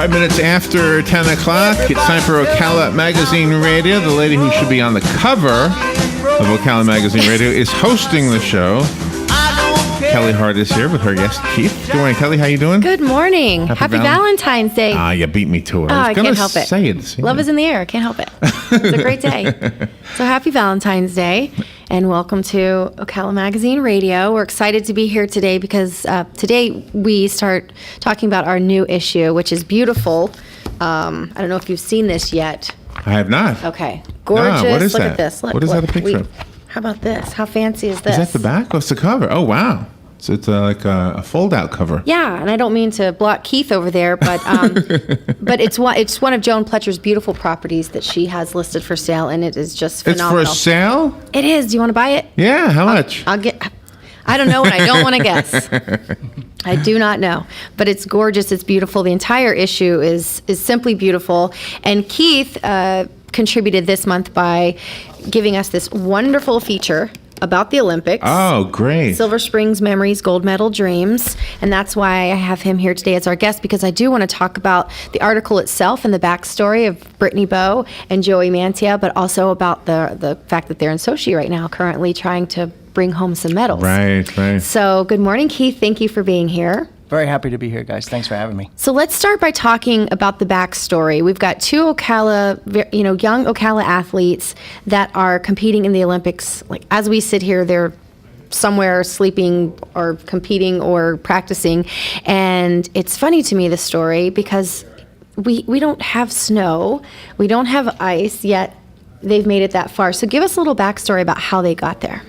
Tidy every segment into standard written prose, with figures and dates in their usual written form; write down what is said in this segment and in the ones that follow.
5 minutes after 10 o'clock, it's time for Ocala Magazine Radio. The lady who should be on the cover of Ocala Magazine Radio is hosting the show. Kelly Hart is here with her guest, Keith. Good morning, Kelly. How you doing? Good morning. Happy Valentine's Day. You beat me to it. I can't help it. Say it. Love is in the air. I can't help it. It's a great day. So happy Valentine's Day, and welcome to Ocala Magazine Radio. We're excited to be here today because today we start talking about our new issue, which is beautiful. I don't know if you've seen this yet. I have not. Okay. Gorgeous. What is Look that? At this. Look, what is that a picture of? How about this? How fancy is this? Is that the back? What's the cover? Oh, wow. So it's like a fold-out cover. Yeah, and I don't mean to block Keith over there, but but it's one of Joan Pletcher's beautiful properties that she has listed for sale, and it is just phenomenal. It's for sale? It is. Do you want to buy it? Yeah. How much? I don't know, and I don't want to guess. I do not know, but it's gorgeous. It's beautiful. The entire issue is simply beautiful, and Keith contributed this month by giving us this wonderful feature about the Olympics. Oh, great. Silver Springs Memories, Gold Medal Dreams. And that's why I have him here today as our guest, because I do want to talk about the article itself and the backstory of Brittany Bowe and Joey Mantia, but also about the fact that they're in Sochi right now, currently trying to bring home some medals. Right. So good morning, Keith. Thank you for being here. Very happy to be here, guys. Thanks for having me. So let's start by talking about the backstory. We've got two Ocala, young Ocala athletes that are competing in the Olympics. Like as we sit here, they're somewhere sleeping or competing or practicing. And it's funny to me, this story, because we don't have snow, we don't have ice, yet they've made it that far. So give us a little backstory about how they got there.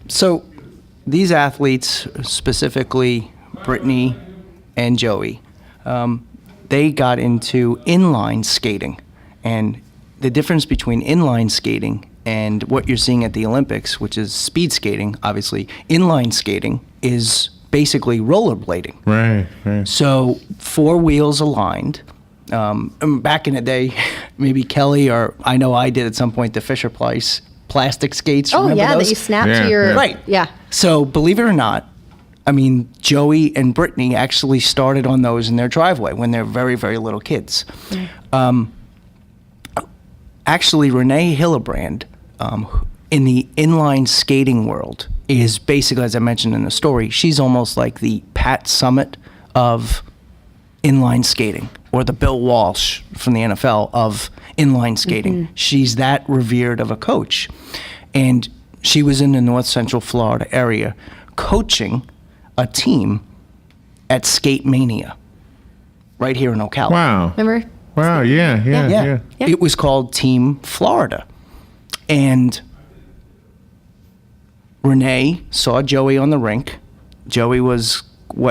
So these athletes, specifically Brittany and Joey, they got into inline skating. And the difference between inline skating and what you're seeing at the Olympics, which is speed skating, obviously, inline skating is basically rollerblading. Right. So 4 wheels aligned. Back in the day, maybe Kelly or I know I did at some point the Fisher-Price plastic skates. Oh, remember yeah, those? that you snap to Yeah, your... yeah. Right. Yeah. So believe it or not, I mean, Joey and Brittany actually started on those in their driveway when they're very, very little kids. Actually, Renee Hillebrand, in the inline skating world, is basically, as I mentioned in the story, she's almost like the Pat Summitt of inline skating, or the Bill Walsh from the NFL of inline skating. Mm-hmm. She's that revered of a coach. And she was in the North Central Florida area coaching a team at Skate Mania right here in Ocala. Wow. Remember? Wow, yeah. It was called Team Florida. And Renee saw Joey on the rink. Joey was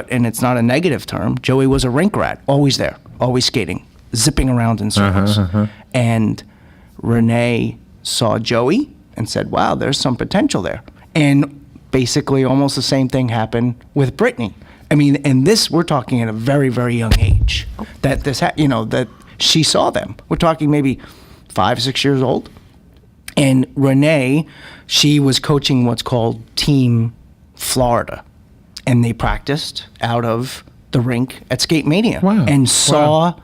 and it's not a negative term, Joey was a rink rat, always there, always skating, zipping around in circles. And Renee saw Joey and said, wow, there's some potential there. And basically almost the same thing happened with Brittany. I mean, and this, we're talking at a very, very young age that that she saw them. We're talking maybe 5, 6 years old. And Renee, she was coaching what's called Team Florida. And they practiced out of the rink at Skate Mania. Wow. And saw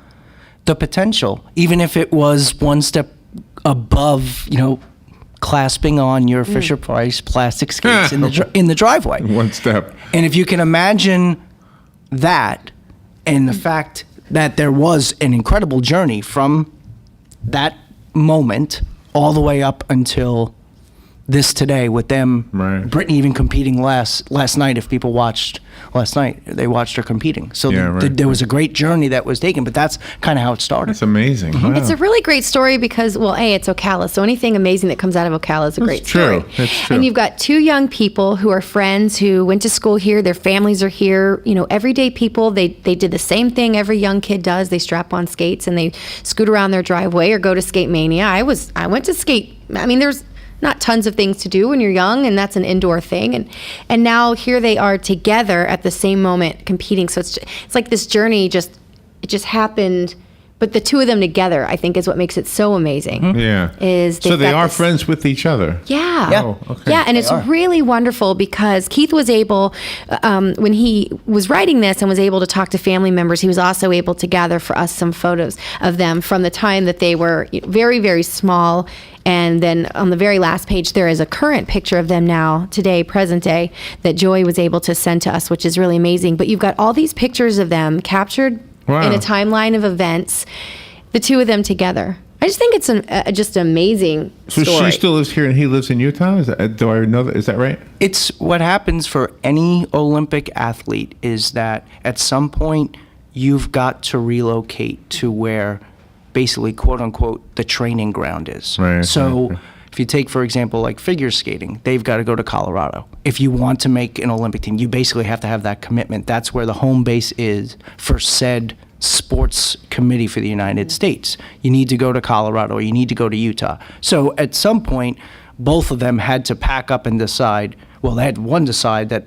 the potential, even if it was one step above, clasping on your Fisher-Price plastic skates in the driveway. One step. And if you can imagine that, and the fact that there was an incredible journey from that moment all the way up until this today with them, right. Brittany even competing last night. If people watched last night, they watched her competing. So there was a great journey that was taken, but that's kind of how it started. That's amazing. Mm-hmm. Wow. It's a really great story because, well, it's Ocala, so anything amazing that comes out of Ocala is a great story. That's true. And you've got 2 young people who are friends who went to school here, their families are here, everyday people. They did the same thing every young kid does. They strap on skates and they scoot around their driveway or go to Skate Mania. I went to skate. I mean, there's not tons of things to do when you're young, and that's an indoor thing. And now here they are together at the same moment competing. So it's like this journey just happened But the two of them together, I think, is what makes it so amazing. Yeah. Is so they've they got are this- friends with each other. Yeah. Yeah. Oh, okay. Yeah, and it's are. really wonderful because Keith was able, when he was writing this and was able to talk to family members, he was also able to gather for us some photos of them from the time that they were very, very small. And then on the very last page, there is a current picture of them now, today, present day, that Joey was able to send to us, which is really amazing. But you've got all these pictures of them captured Wow. in a timeline of events, the two of them together. I just think it's just an amazing So story. she still lives here and he lives in Utah? Do I know that? Is that right? It's what happens for any Olympic athlete is that at some point you've got to relocate to where basically, quote unquote, the training ground is. Right, So right. if you take, for example, like figure skating, they've got to go to Colorado. If you want to make an Olympic team, you basically have to have that commitment. That's where the home base is for said sports committee for the United States. You need to go to Colorado or you need to go to Utah. So at some point, both of them had to pack up and decide, well, they had one decide that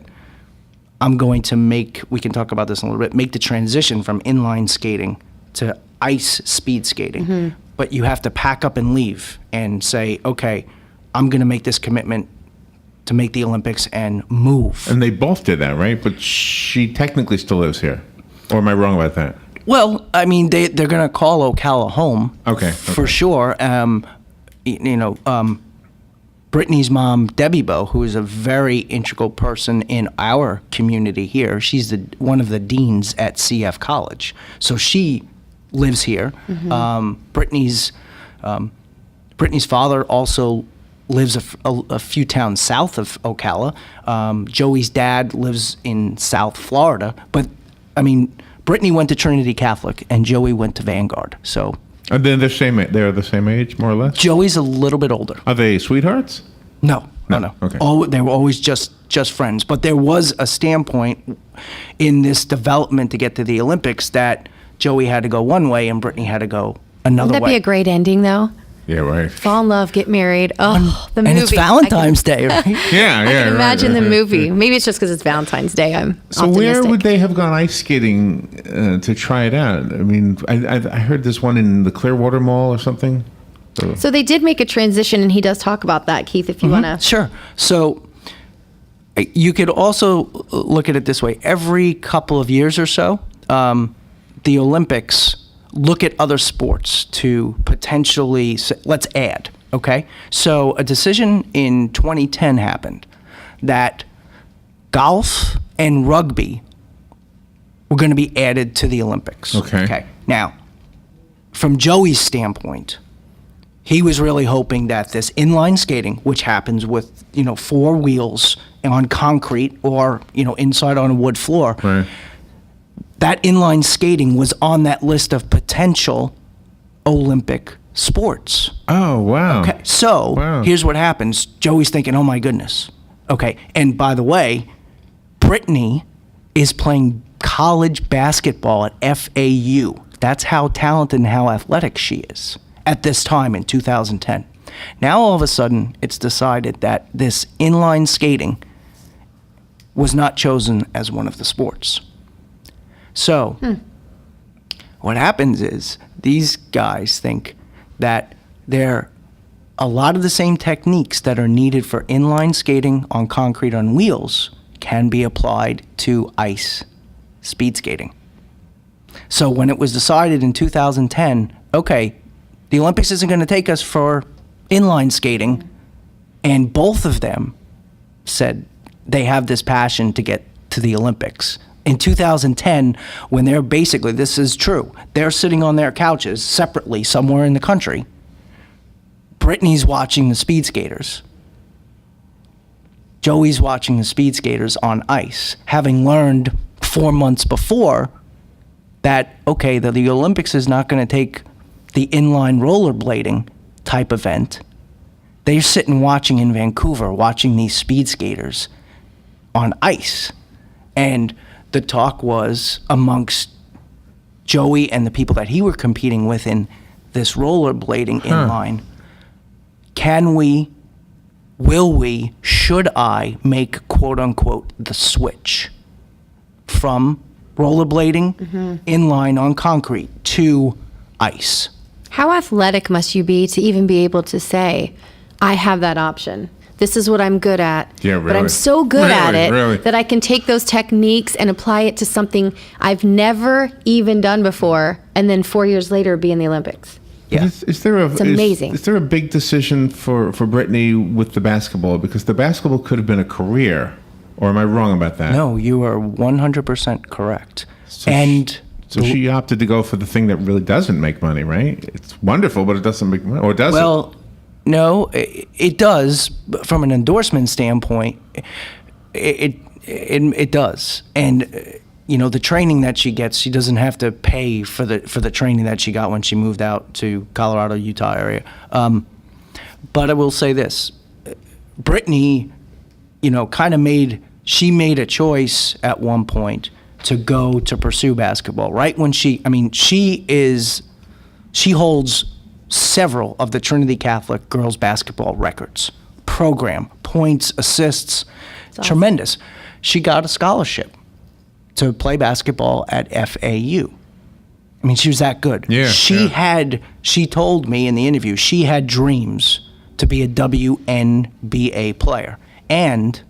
I'm going to make, we can talk about this in a little bit, make the transition from inline skating to ice speed skating. But you have to pack up and leave and say, okay, I'm going to make this commitment to make the Olympics and move. And they both did that, right? But she technically still lives here. Or am I wrong about that? Well, I mean, they're going to call Ocala home. Okay, For okay. sure. Brittany's mom, Debbie Bo, who is a very integral person in our community here, she's one of the deans at CF College. So she lives here. Brittany's father also lives a few towns south of Ocala. Joey's dad lives in South Florida. But, I mean, Brittany went to Trinity Catholic and Joey went to Vanguard. So And then they're the same age, more or less? Joey's a little bit older. Are they sweethearts? No. Okay. They were always just friends. But there was a standpoint in this development to get to the Olympics that Joey had to go one way and Brittany had to go another Wouldn't that way. be a great ending, though? Yeah, right. Fall in love, get married. Oh, the movie. and it's Valentine's Day, right? Yeah, yeah. I can imagine right, the right, movie. right. Maybe it's just because it's Valentine's Day. I'm So optimistic. where would they have gone ice skating to try it out? I mean, I heard this one in the Clearwater Mall or something. So they did make a transition, and he does talk about that, Keith, if you want to. Sure. So you could also look at it this way. Every couple of years or so, the Olympics look at other sports to potentially, let's add, okay? So a decision in 2010 happened that golf and rugby were going to be added to the Olympics. Okay. Now, from Joey's standpoint, he was really hoping that this inline skating, which happens with, four wheels on concrete or, inside on a wood floor, Right. that inline skating was on that list of potential Olympic sports. Oh, wow. Okay, so Wow. here's what happens. Joey's thinking, oh my goodness. Okay, and by the way, Brittany is playing college basketball at FAU. That's how talented and how athletic she is at this time in 2010. Now all of a sudden, it's decided that this inline skating was not chosen as one of the sports. So what happens is these guys think that a lot of the same techniques that are needed for inline skating on concrete on wheels can be applied to ice speed skating. So when it was decided in 2010, okay, the Olympics isn't going to take us for inline skating, and both of them said they have this passion to get to the Olympics. In 2010, when they're basically, this is true, they're sitting on their couches separately somewhere in the country. Brittany's watching the speed skaters. Joey's watching the speed skaters on ice, having learned 4 months before that, okay, the Olympics is not going to take the inline rollerblading type event. They're sitting watching in Vancouver, watching these speed skaters on ice. And the talk was amongst Joey and the people that he were competing with in this rollerblading inline. Can we, will we, should I make, quote unquote, the switch from rollerblading inline on concrete to ice. How athletic must you be to even be able to say, I have that option? This is what I'm good at. Yeah, But I'm really. so good at it Really. that I can take those techniques and apply it to something I've never even done before, and then 4 years later be in the Olympics. Yeah. Is there a, It's amazing. Is there a big decision for Brittany with the basketball? Because the basketball could have been a career. Or am I wrong about that? No, you are 100% correct. So And So she opted to go for the thing that really doesn't make money, right? It's wonderful, but it doesn't make money. Or does it? well, no, it does. But from an endorsement standpoint, it does. And the training that she gets, she doesn't have to pay for the training that she got when she moved out to Colorado, Utah area. But I will say this: Brittany, kind of made a choice at one point to go to pursue basketball. Right when she holds several of the Trinity Catholic girls basketball records. Program, points, assists, tremendous. She got a scholarship to play basketball at FAU. I mean, she was that good. Yeah, She told me in the interview, she had dreams to be a WNBA player. And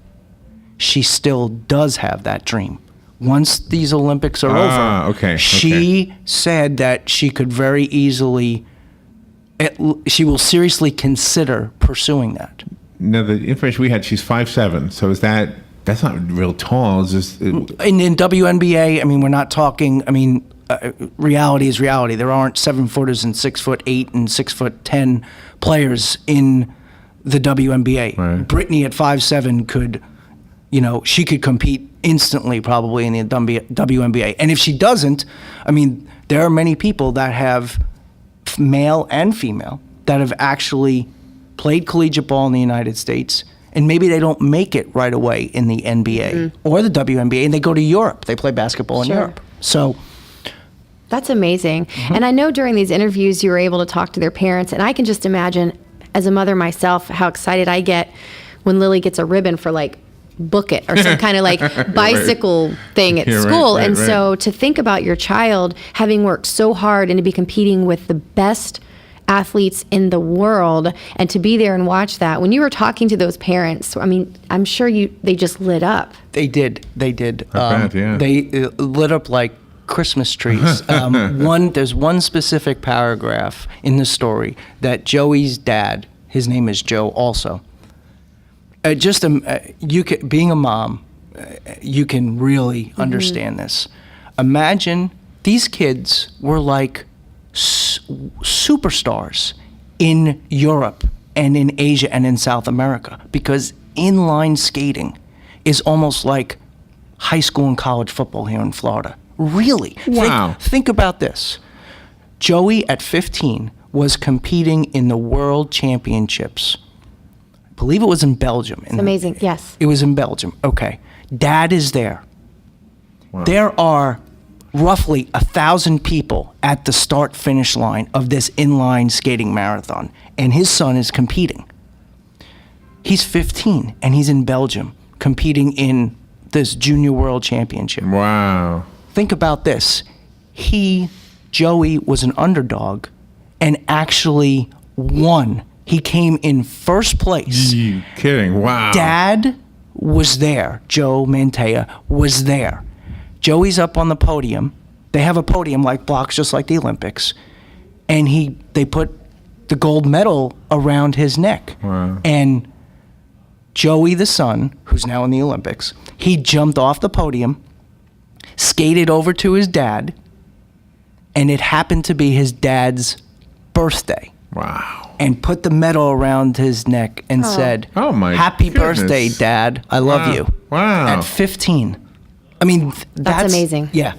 she still does have that dream. Once these Olympics are over, she said that she could very easily, she will seriously consider pursuing that. Now, the information we had, she's 5'7", so that's not real tall. It's just, In WNBA, I mean, we're not talking, reality is reality. There aren't 7-footers and 6'8" and 6'10" players in the WNBA. Right. Brittany at 5'7" could, she could compete instantly probably in the WNBA. And if she doesn't, there are many people that have, male and female, that have actually played collegiate ball in the United States, and maybe they don't make it right away in the NBA or the WNBA, and they go to Europe. They play basketball in Europe. So that's amazing. And I know during these interviews you were able to talk to their parents, and I can just imagine as a mother myself how excited I get when Lily gets a ribbon for book it or some kind of bicycle thing at school. Right. So to think about your child having worked so hard and to be competing with the best athletes in the world and to be there and watch that, when you were talking to those parents, I'm sure they just lit up. They did. I bet, yeah. They lit up like Christmas trees. There's one specific paragraph in the story that Joey's dad, his name is Joe also, being a mom, you can really understand this. Imagine these kids were like superstars in Europe and in Asia and in South America, because inline skating is almost like high school and college football here in Florida. Really. Wow. Think about this. Joey at 15 was competing in the World Championships. I believe it was in Belgium. It's amazing. Yes. It was in Belgium. Okay. Dad is there. Wow. There are roughly 1,000 people at the start-finish line of this inline skating marathon, and his son is competing. He's 15, and he's in Belgium competing in this Junior World Championship. Wow. Think about this. Joey, was an underdog and actually won. He came in first place. You kidding? Wow. Dad was there. Joe Mantea was there. Joey's up on the podium. They have a podium like blocks, just like the Olympics. And they put the gold medal around his neck. Wow. And Joey, the son, who's now in the Olympics, he jumped off the podium, skated over to his dad, and it happened to be his dad's birthday. Wow. And put the medal around his neck and said, Oh, my Happy goodness. birthday, Dad. I love you. Wow. At 15. That's amazing. Yeah.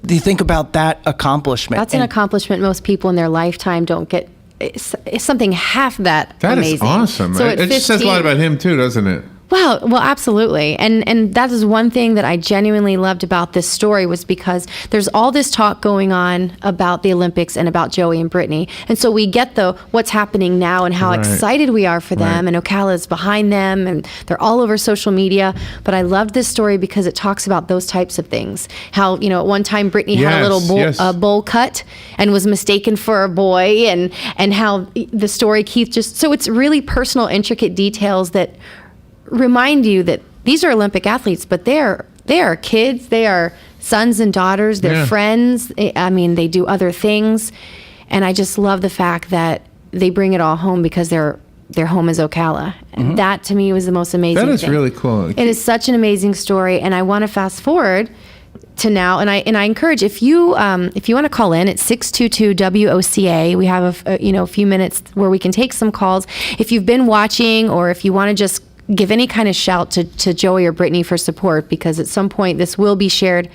Do you think about that accomplishment? That's an accomplishment most people in their lifetime don't get. It's something half that That amazing. is awesome. So It at just says a lot 15 about him, too, doesn't it? Well, absolutely. And that is one thing that I genuinely loved about this story, was because there's all this talk going on about the Olympics and about Joey and Brittany. And so we get what's happening now and how Right. excited we are for them, Right. and Ocala's behind them, and they're all over social media. But I loved this story because it talks about those types of things. How, at one time Brittany had a Yes, little yes. bowl cut and was mistaken for a boy, and how the story Keith so it's really personal, intricate details that remind you that these are Olympic athletes, but they are kids, they are sons and daughters, they're Yeah. friends. I mean, they do other things, and I just love the fact that they bring it all home because their home is Ocala. And that to me was the most amazing That is thing. really cool. It is such an amazing story, and I want to fast forward to now, and I encourage, if you want to call in, it's 622 WOCA. We have a few minutes where we can take some calls. If you've been watching, or if you want to just give any kind of shout to Joey or Brittany for support, because at some point this will be shared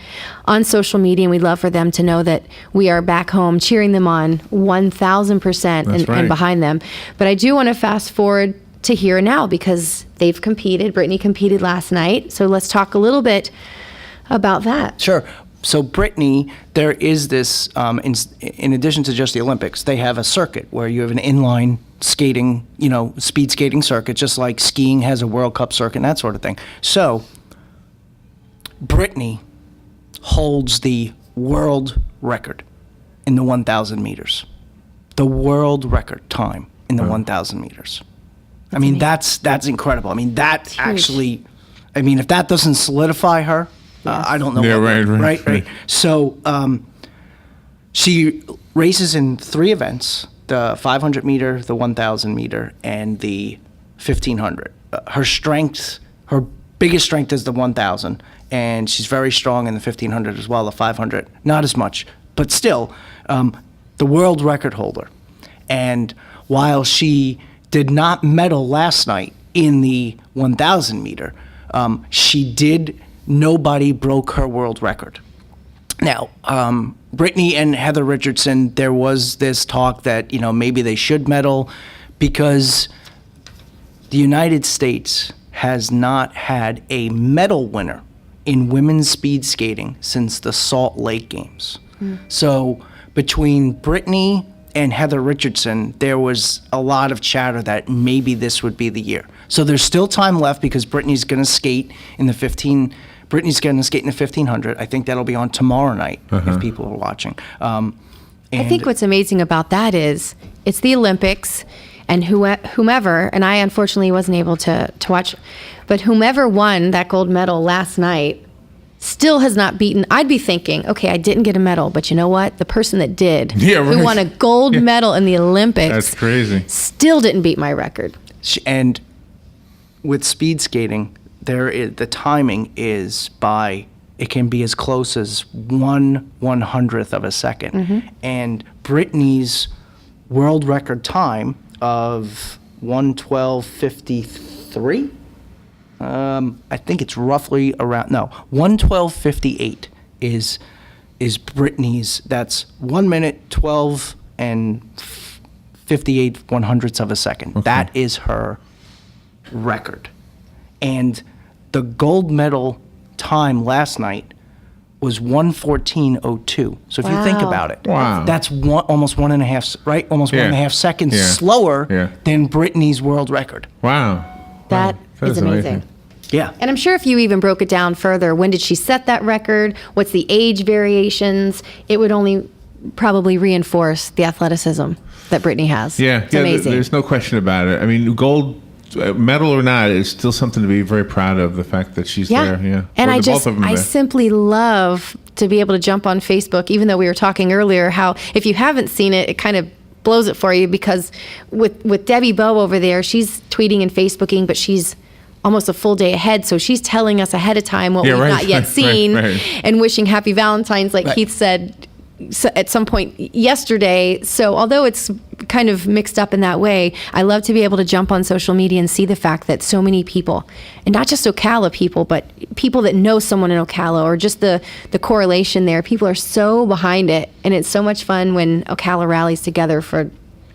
on social media, and we'd love for them to know that we are back home cheering them on 1,000% That's right. and behind them. But I do want to fast forward to here now, because they've competed. Brittany competed last night. So let's talk a little bit about that. Sure. So Brittany, there is this, in addition to just the Olympics, they have a circuit where you have an inline skating, speed skating circuit, just like skiing has a World Cup circuit and that sort of thing. So Brittany holds the world record in the 1,000 meters. The world record time in the 1,000 meters. I mean, that's incredible. I mean, that actually, if that doesn't solidify her, I don't know. Yeah, what will. right. Right. So she races in 3 events: the 500 meter, the 1,000 meter, and the 1,500. Her biggest strength is the 1,000, and she's very strong in the 1,500 as well. The 500, not as much, but still, the world record holder. And while she did not medal last night in the 1,000 meter, nobody broke her world record. Now, Brittany and Heather Richardson, there was this talk that, maybe they should medal, because the United States has not had a medal winner in women's speed skating since the Salt Lake Games. So between Brittany and Heather Richardson, there was a lot of chatter that maybe this would be the year. So there's still time left, because Brittany's going to skate in the 1,500. I think that'll be on tomorrow night if people are watching. I think what's amazing about that is it's the Olympics, and whomever, and I unfortunately wasn't able to watch, but whomever won that gold medal last night still has not beaten. I'd be thinking, okay, I didn't get a medal, but you know what? The person that did, who won a gold medal in the Olympics, That's crazy. still didn't beat my record. And with speed skating, the timing is it can be as close as 1/100th of a second. And Brittany's world record time of 1:12:53, I think it's roughly around, 1:12:58 is Brittany's. That's 1 minute 12 and 58/100ths of a second. That is her record. And the gold medal time last night was 1:14:02. So if you think Wow. about it, Wow. that's almost 1.5, right? Almost 1.5 seconds slower than Brittany's world record. Wow. That That is is amazing. amazing. Yeah. And I'm sure if you even broke it down further, when did she set that record? What's the age variations? It would only probably reinforce the athleticism that Brittany has. Yeah, It's amazing. There's no question about it. I mean, gold medal or not, is still something to be very proud of. The fact that she's there. Yeah, And Or I both of them I there. simply love to be able to jump on Facebook, even though we were talking earlier how if you haven't seen it, it kind of blows it for you, because with Debbie Bowe over there, she's tweeting and Facebooking, but she's almost a full day ahead. So she's telling us ahead of time what we've not yet seen and wishing happy Valentine's, like Keith said at some point yesterday. So although it's kind of mixed up in that way, I love to be able to jump on social media and see the fact that so many people, and not just Ocala people, but people that know someone in Ocala, or just the correlation there, people are so behind it. And it's so much fun when Ocala rallies together for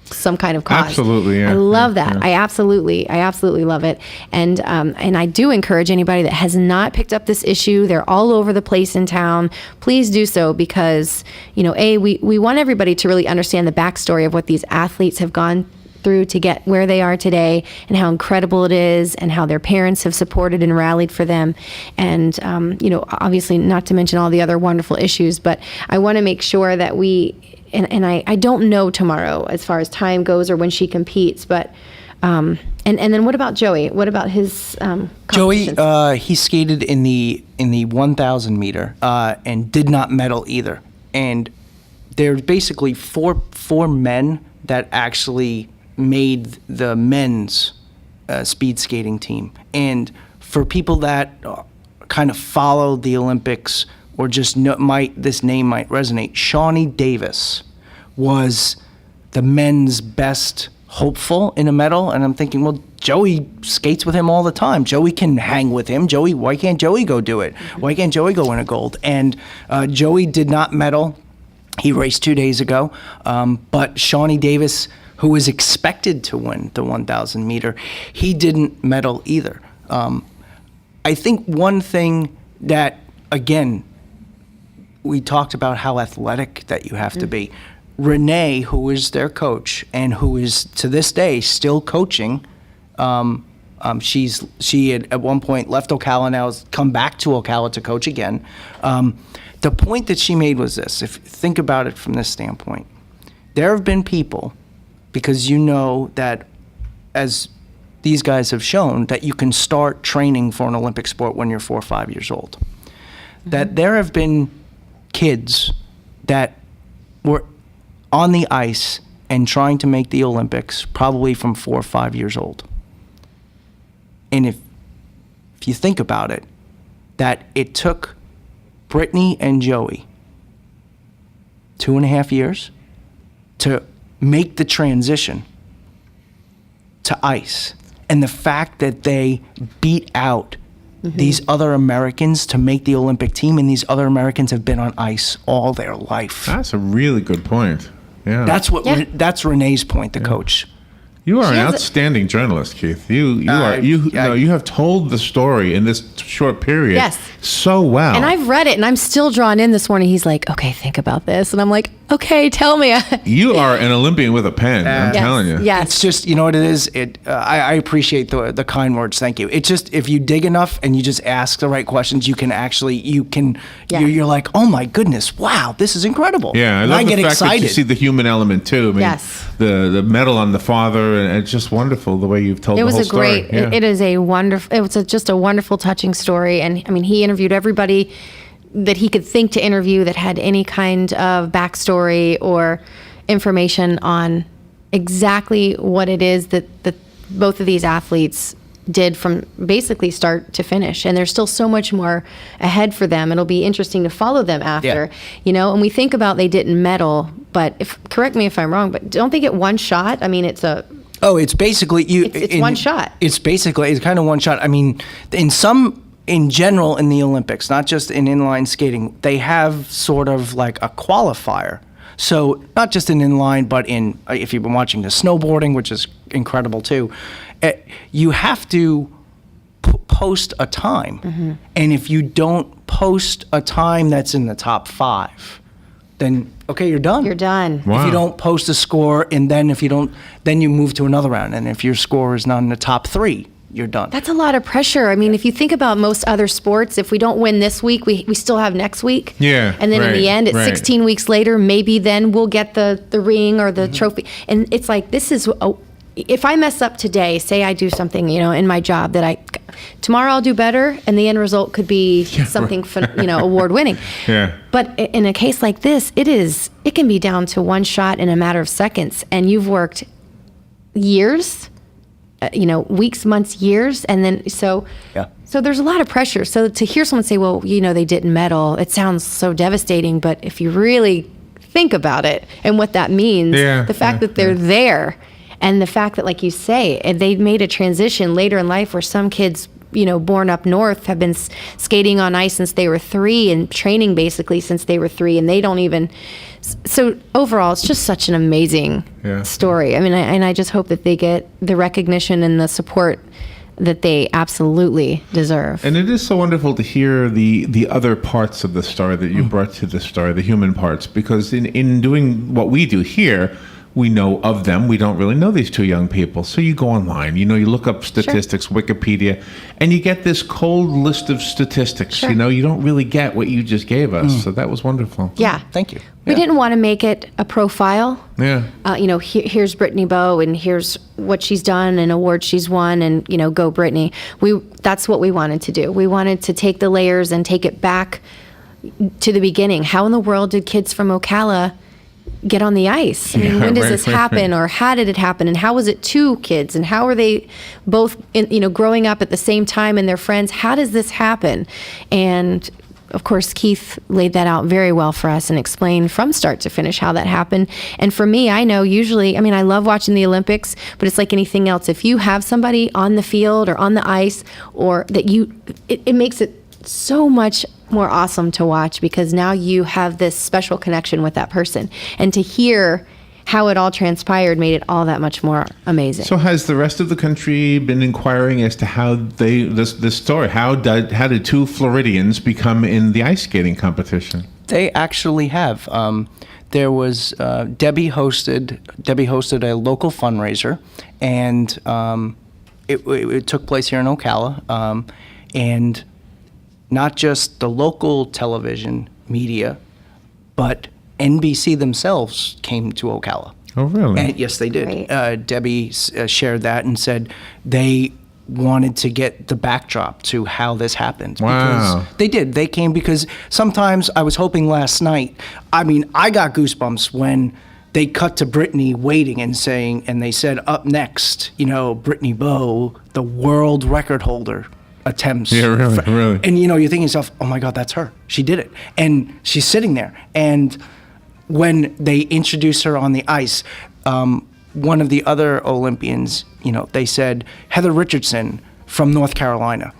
some kind of cause. Absolutely, yeah. I love that. Yeah. I absolutely love it. And I do encourage anybody that has not picked up this issue, they're all over the place in town, please do so, because, we want everybody to really understand the backstory of what these athletes have gone through to get where they are today, and how incredible it is, and how their parents have supported and rallied for them. And, obviously not to mention all the other wonderful issues, but I want to make sure that and I don't know tomorrow as far as time goes or when she competes, but and then what about Joey? What about his Joey, competitions? he skated in the 1,000 meter and did not medal either. And there's basically four men that actually made the men's speed skating team. And for people that kind of follow the Olympics or just this name might resonate, Shawnee Davis was the men's best hopeful in a medal. And I'm thinking, well, Joey skates with him all the time. Joey can hang with him. Why can't Joey go do it? Why can't Joey go win a gold? And Joey did not medal. He raced 2 days ago. But Shawnee Davis, who was expected to win the 1,000 meter, he didn't medal either. I think one thing that, again, we talked about how athletic that you have to be. Renee, who is their coach and who is to this day still coaching, she had at one point left Ocala, now has come back to Ocala to coach again. The point that she made was this: if you think about it from this standpoint, there have been people, because that as these guys have shown, that you can start training for an Olympic sport when you're 4 or 5 years old. That there have been kids that were on the ice and trying to make the Olympics probably from 4 or 5 years old. And if you think about it, that it took Brittany and Joey 2.5 years to make the transition to ice. And the fact that they beat out these other Americans to make the Olympic team, and these other Americans have been on ice all their life. That's a really good point. Yeah. That's Renee's point, the coach. You are an outstanding journalist, Keith. You have told the story in this short period Yes. so well. And I've read it, and I'm still drawn in. This morning, he's like, "Okay, think about this," and I'm like, "Okay, tell me." You are an Olympian with a pen. I'm telling you. Yes. It's just, you know what it is? I appreciate the kind words. Thank you. It's just, if you dig enough and you just ask the right questions, you're like, oh my goodness, wow, this is incredible. Yeah, I And love the get fact excited. that you see the human element too. I mean, Yes. The medal on the father, and it's just wonderful the way you've told It the was whole a story. great. It is a wonderful. It was just a wonderful, touching story. And I mean, he interviewed everybody that he could think to interview that had any kind of backstory or information on exactly what it is that both of these athletes did from basically start to finish. And there's still so much more ahead for them. It'll be interesting to follow them after, and we think about they didn't medal, but correct me if I'm wrong, but don't they get one shot? I mean, it's basically it's one shot. It's kind of one shot. I mean, in general in the Olympics, not just in inline skating, they have sort of like a qualifier. So not just in inline, but if you've been watching the snowboarding, which is incredible too, you have to post a time. And if you don't post a time that's in the top 5, then okay, you're done. You're done. Wow. If you don't post a score, and then if you don't, then you move to another round. And if your score is not in the top 3, you're done. That's a lot of pressure. I mean, if you think about most other sports, if we don't win this week, we still have next week. Yeah, And then in the end, it's right. 16 weeks later, maybe then we'll get the ring or the trophy. And it's like, if I mess up today, say I do something, in my job tomorrow I'll do better, and the end result could be something, award winning. Yeah. But in a case like this, it can be down to one shot in a matter of seconds, and you've worked years, weeks, months, years, and then so there's a lot of pressure. So to hear someone say, well, they didn't medal, it sounds so devastating. But if you really think about it and what that means, the fact that they're there, and the fact that, like you say, they made a transition later in life where some kids, born up north, have been skating on ice since they were 3 and training basically since they were 3, and they don't even. So overall, it's just such an amazing story. I mean, I just hope that they get the recognition and the support that they absolutely deserve. And it is so wonderful to hear the other parts of the story that you brought to the story, the human parts, because in doing what we do here, we know of them. We don't really know these 2 young people. So you go online, you look up statistics, Wikipedia, and you get this cold list of statistics. Sure. You don't really get what you just gave us. So that was wonderful. Yeah. Thank you. We didn't want to make it a profile. Yeah. Here's Brittany Bowe, and here's what she's done and awards she's won, and go Brittany. That's what we wanted to do. We wanted to take the layers and take it back to the beginning. How in the world did kids from Ocala get on the ice? I mean, when does this happen, or how did it happen, and how was it 2 kids, and how are they both growing up at the same time and their friends? How does this happen? And of course, Keith laid that out very well for us and explained from start to finish how that happened. And for me, I know usually, I love watching the Olympics, but it's like anything else. If you have somebody on the field or on the ice, or that it makes it so much more awesome to watch, because now you have this special connection with that person. And to hear how it all transpired made it all that much more amazing. So has the rest of the country been inquiring as to how this story, how did 2 Floridians become in the ice skating competition? They actually have. There was Debbie hosted a local fundraiser, and it took place here in Ocala, and not just the local television media, but NBC themselves came to Ocala. Oh, really? And yes, they did. Right. Debbie shared that and said they wanted to get the backdrop to how this happened. Wow. Because they did. They came because sometimes I was hoping last night, I got goosebumps when they cut to Brittany waiting and they said, up next, Brittany Bowe, the world record holder, attempts. Yeah, really. And you're thinking to yourself, oh my God, that's her. She did it. And she's sitting there. And when they introduced her on the ice, one of the other Olympians, they said, Heather Richardson from North Carolina.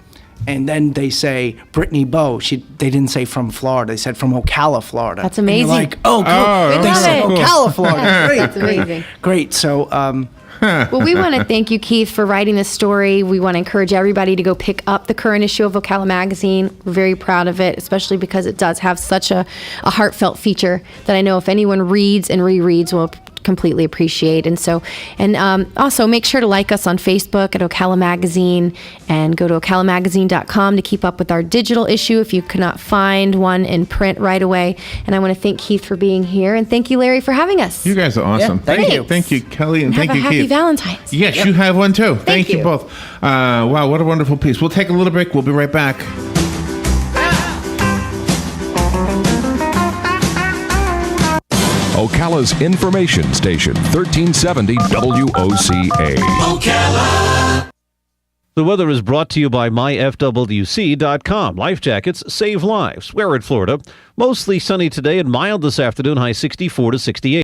And then they say, Brittany Bowe. They didn't say from Florida. They said from Ocala, Florida. That's amazing. And you're like, oh, cool. Oh, They love said it. Ocala, Florida. Great. That's amazing. Great. So, Well, we want to thank you, Keith, for writing this story. We want to encourage everybody to go pick up the current issue of Ocala Magazine. We're very proud of it, especially because it does have such a heartfelt feature that I know if anyone reads and rereads will completely appreciate. And so, also make sure to like us on Facebook at Ocala Magazine, and go to ocalamagazine.com to keep up with our digital issue if you cannot find one in print right away. And I want to thank Keith for being here, and thank you, Larry, for having us. You guys are awesome. Yeah, thank you. Thank you, Kelly, and Have thank a you, happy Keith. Valentine's. Yes, you have one too. Thank you you. both. Wow, what a wonderful piece. We'll take a little break. We'll be right back. Ocala's information station, 1370 WOCA. Ocala. The weather is brought to you by myfwc.com. Life jackets save lives. Wear it, Florida. Mostly sunny today and mild this afternoon, high 64 to 68.